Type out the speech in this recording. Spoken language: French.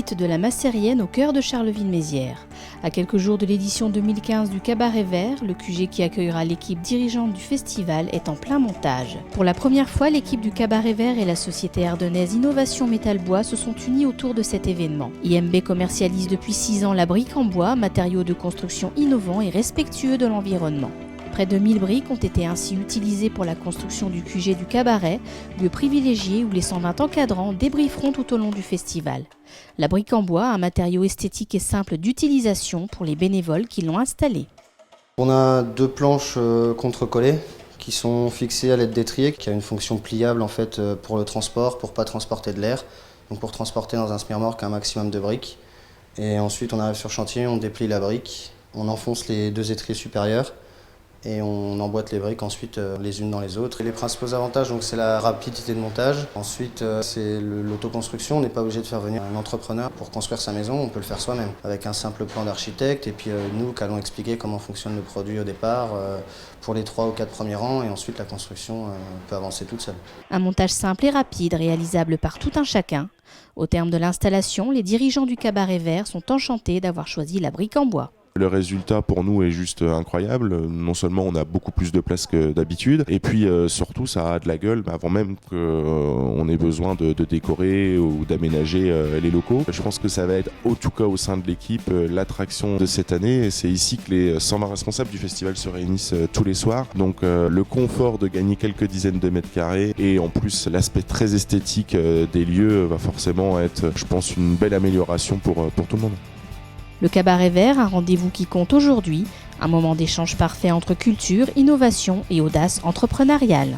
site de la Massérienne au cœur de Charleville-Mézières. À quelques jours de l'édition 2015 du Cabaret Vert, le QG qui accueillera l'équipe dirigeante du festival est en plein montage. Pour la première fois, l'équipe du Cabaret Vert et la société ardennaise Innovation Métal Bois se sont unis autour de cet événement. IMB commercialise depuis 6 ans la brique en bois, matériau de construction innovant et respectueux de l'environnement. Près de 1000 briques ont été ainsi utilisées pour la construction du QG du Cabaret, lieu privilégié où les 120 encadrants débrieferont tout au long du festival. La brique en bois, un matériau esthétique et simple d'utilisation pour les bénévoles qui l'ont installé. On a 2 planches contre-collées qui sont fixées à l'aide d'étriers, qui a une fonction pliable en fait pour le transport, pour ne pas transporter de l'air, donc pour transporter dans un semi-remorque un maximum de briques. Et ensuite on arrive sur chantier, on déplie la brique, on enfonce les 2 étriers supérieurs et on emboîte les briques ensuite les unes dans les autres. Et les principaux avantages, donc, c'est la rapidité de montage. Ensuite, c'est l'autoconstruction. On n'est pas obligé de faire venir un entrepreneur pour construire sa maison, on peut le faire soi-même avec un simple plan d'architecte et puis nous qui allons expliquer comment fonctionne le produit au départ pour les 3 ou 4 premiers rangs et ensuite la construction peut avancer toute seule. Un montage simple et rapide, réalisable par tout un chacun. Au terme de l'installation, les dirigeants du Cabaret Vert sont enchantés d'avoir choisi la brique en bois. Le résultat pour nous est juste incroyable. Non seulement on a beaucoup plus de place que d'habitude, et puis surtout ça a de la gueule avant même qu'on ait besoin de décorer ou d'aménager les locaux. Je pense que ça va être, en tout cas au sein de l'équipe, l'attraction de cette année. C'est ici que les 120 responsables du festival se réunissent tous les soirs. Donc le confort de gagner quelques dizaines de mètres carrés et en plus l'aspect très esthétique des lieux va forcément être, je pense, une belle amélioration pour tout le monde. Le Cabaret Vert, un rendez-vous qui compte aujourd'hui, un moment d'échange parfait entre culture, innovation et audace entrepreneuriale.